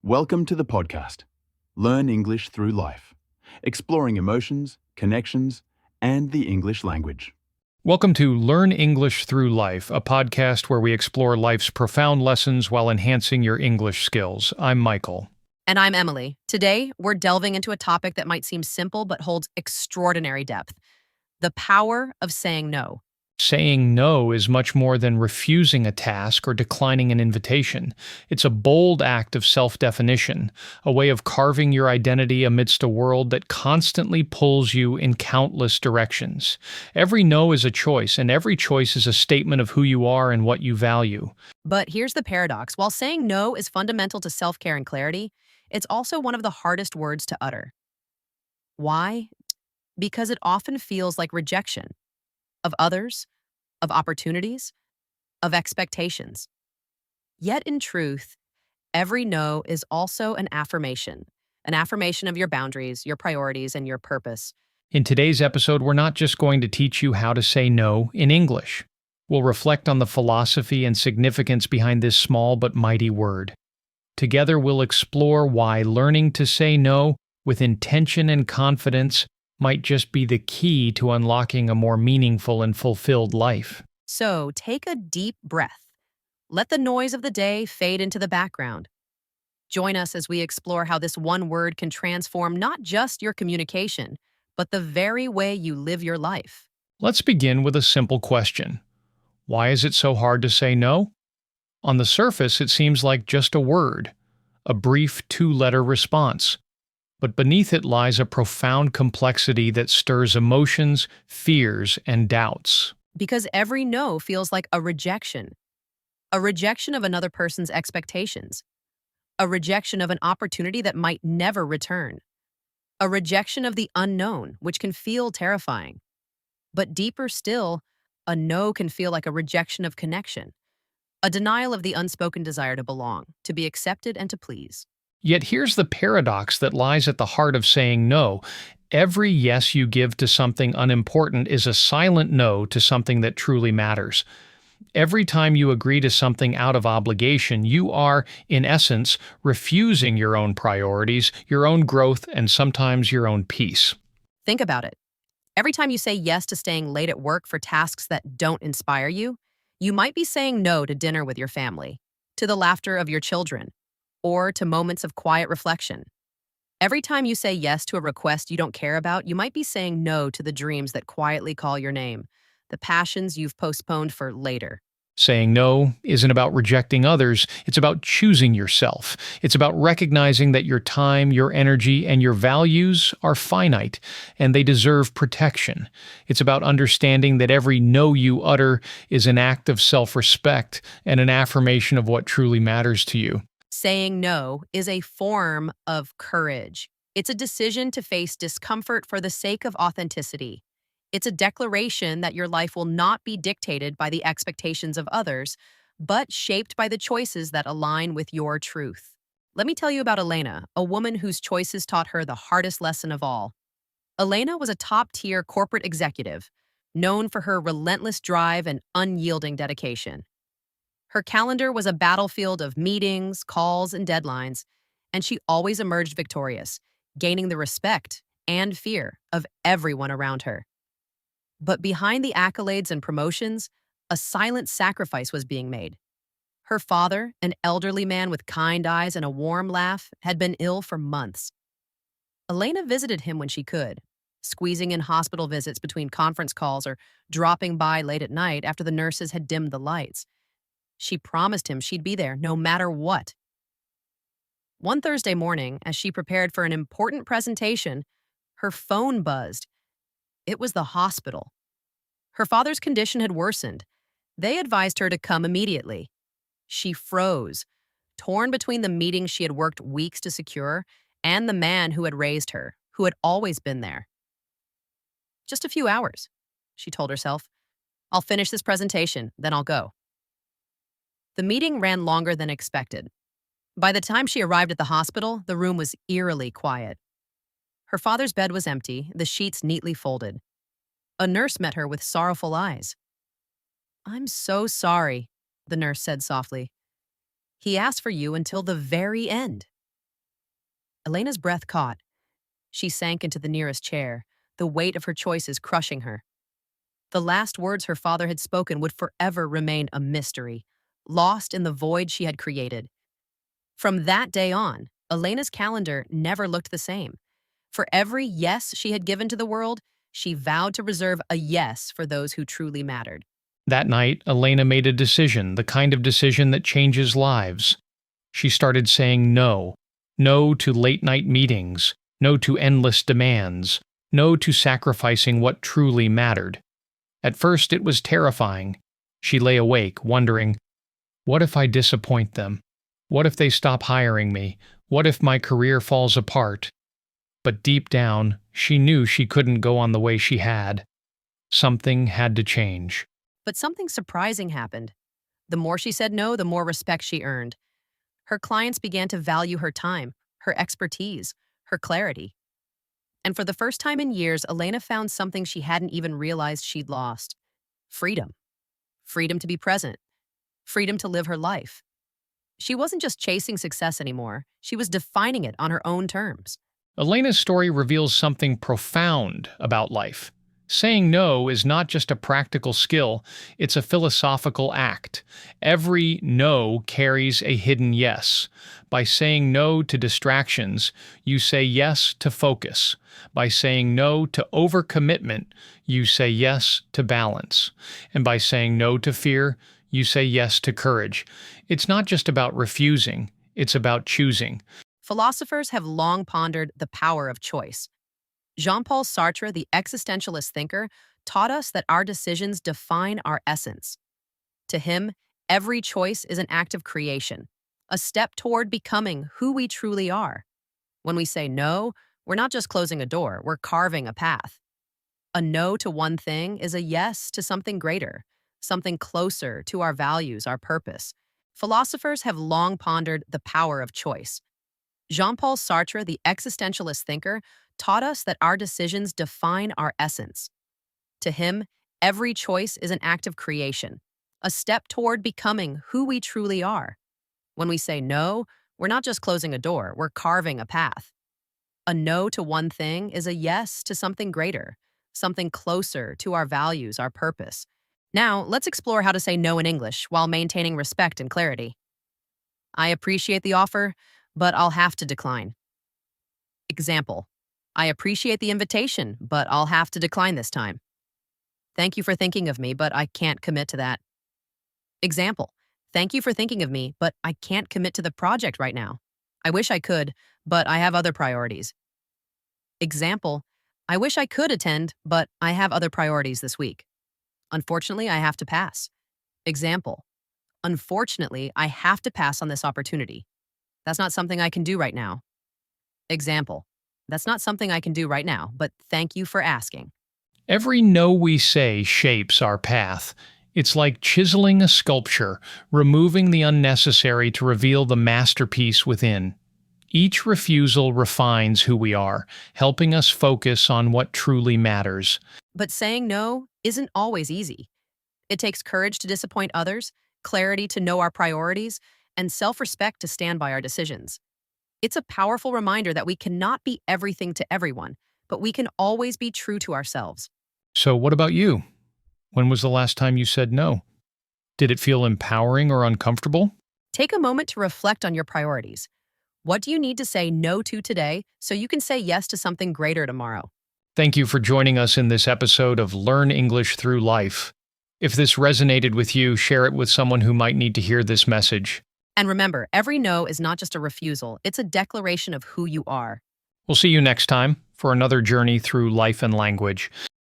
Welcome to the podcast, Learn English Through Life, exploring emotions, connections, and the English language. Welcome to Learn English Through Life, a podcast where we explore life's profound lessons while enhancing your English skills. I'm Michael. And I'm Emily. Today, we're delving into a topic that might seem simple but holds extraordinary depth: the power of saying no. Saying no is much more than refusing a task or declining an invitation. It's a bold act of self-definition, a way of carving your identity amidst a world that constantly pulls you in countless directions. Every no is a choice, and every choice is a statement of who you are and what you value. But here's the paradox. While saying no is fundamental to self-care and clarity, it's also one of the hardest words to utter. Why? Because it often feels like rejection of others, of opportunities, of expectations. Yet in truth, every no is also an affirmation of your boundaries, your priorities, and your purpose. In today's episode, we're not just going to teach you how to say no in English. We'll reflect on the philosophy and significance behind this small but mighty word. Together, we'll explore why learning to say no with intention and confidence might just be the key to unlocking a more meaningful and fulfilled life. So take a deep breath. Let the noise of the day fade into the background. Join us as we explore how this one word can transform not just your communication, but the very way you live your life. Let's begin with a simple question. Why is it so hard to say no? On the surface, it seems like just a word, a brief two-letter response. But beneath it lies a profound complexity that stirs emotions, fears, and doubts. Because every no feels like a rejection of another person's expectations, a rejection of an opportunity that might never return, a rejection of the unknown, which can feel terrifying. But deeper still, a no can feel like a rejection of connection, a denial of the unspoken desire to belong, to be accepted, and to please. Yet here's the paradox that lies at the heart of saying no. Every yes you give to something unimportant is a silent no to something that truly matters. Every time you agree to something out of obligation, you are, in essence, refusing your own priorities, your own growth, and sometimes your own peace. Think about it. Every time you say yes to staying late at work for tasks that don't inspire you, you might be saying no to dinner with your family, to the laughter of your children, or to moments of quiet reflection. Every time you say yes to a request you don't care about, you might be saying no to the dreams that quietly call your name, the passions you've postponed for later. Saying no isn't about rejecting others, it's about choosing yourself. It's about recognizing that your time, your energy, and your values are finite, and they deserve protection. It's about understanding that every no you utter is an act of self-respect and an affirmation of what truly matters to you. Saying no is a form of courage. It's a decision to face discomfort for the sake of authenticity. It's a declaration that your life will not be dictated by the expectations of others, but shaped by the choices that align with your truth. Let me tell you about Elena, a woman whose choices taught her the hardest lesson of all. Elena was a top-tier corporate executive, known for her relentless drive and unyielding dedication. Her calendar was a battlefield of meetings, calls, and deadlines, and she always emerged victorious, gaining the respect and fear of everyone around her. But behind the accolades and promotions, a silent sacrifice was being made. Her father, an elderly man with kind eyes and a warm laugh, had been ill for months. Elena visited him when she could, squeezing in hospital visits between conference calls or dropping by late at night after the nurses had dimmed the lights. She promised him she'd be there no matter what. One Thursday morning, as she prepared for an important presentation, her phone buzzed. It was the hospital. Her father's condition had worsened. They advised her to come immediately. She froze, torn between the meetings she had worked weeks to secure and the man who had raised her, who had always been there. Just a few hours, she told herself. I'll finish this presentation, then I'll go. The meeting ran longer than expected. By the time she arrived at the hospital, the room was eerily quiet. Her father's bed was empty, the sheets neatly folded. A nurse met her with sorrowful eyes. I'm so sorry, the nurse said softly. He asked for you until the very end. Elena's breath caught. She sank into the nearest chair, the weight of her choices crushing her. The last words her father had spoken would forever remain a mystery, lost in the void she had created. From that day on, Elena's calendar never looked the same. For every yes she had given to the world, she vowed to reserve a yes for those who truly mattered. That night, Elena made a decision, the kind of decision that changes lives. She started saying no. No to late-night meetings. No to endless demands. No to sacrificing what truly mattered. At first, it was terrifying. She lay awake, wondering, what if I disappoint them? What if they stop hiring me? What if my career falls apart? But deep down, she knew she couldn't go on the way she had. Something had to change. But something surprising happened. The more she said no, the more respect she earned. Her clients began to value her time, her expertise, her clarity. And for the first time in years, Elena found something she hadn't even realized she'd lost. Freedom. Freedom to be present. Freedom to live her life. She wasn't just chasing success anymore. She was defining it on her own terms. Elena's story reveals something profound about life. Saying no is not just a practical skill, it's a philosophical act. Every no carries a hidden yes. By saying no to distractions, you say yes to focus. By saying no to overcommitment, you say yes to balance. And by saying no to fear, you say yes to courage. It's not just about refusing, it's about choosing. Philosophers have long pondered the power of choice. Jean-Paul Sartre, the existentialist thinker, taught us that our decisions define our essence. To him, every choice is an act of creation, a step toward becoming who we truly are. When we say no, we're not just closing a door, we're carving a path. A no to one thing is a yes to something greater, something closer to our values, our purpose. Philosophers have long pondered the power of choice. Jean-Paul Sartre, the existentialist thinker, taught us that our decisions define our essence. To him, every choice is an act of creation, a step toward becoming who we truly are. When we say no, we're not just closing a door, we're carving a path. A no to one thing is a yes to something greater, something closer to our values, our purpose. Now, let's explore how to say no in English while maintaining respect and clarity. I appreciate the offer, but I'll have to decline. Example. I appreciate the invitation, but I'll have to decline this time. Thank you for thinking of me, but I can't commit to that. Example. Thank you for thinking of me, but I can't commit to the project right now. I wish I could, but I have other priorities. Example. I wish I could attend, but I have other priorities this week. Unfortunately, I have to pass. Example. Unfortunately, I have to pass on this opportunity. That's not something I can do right now. Example. That's not something I can do right now, but thank you for asking. Every no we say shapes our path. It's like chiseling a sculpture, removing the unnecessary to reveal the masterpiece within. Each refusal refines who we are, helping us focus on what truly matters. But saying no isn't always easy. It takes courage to disappoint others, clarity to know our priorities, and self-respect to stand by our decisions. It's a powerful reminder that we cannot be everything to everyone, but we can always be true to ourselves. So what about you? When was the last time you said no? Did it feel empowering or uncomfortable? Take a moment to reflect on your priorities. What do you need to say no to today so you can say yes to something greater tomorrow? Thank you for joining us in this episode of Learn English Through Life. If this resonated with you, share it with someone who might need to hear this message. And remember, every no is not just a refusal, it's a declaration of who you are. We'll see you next time for another journey through life and language.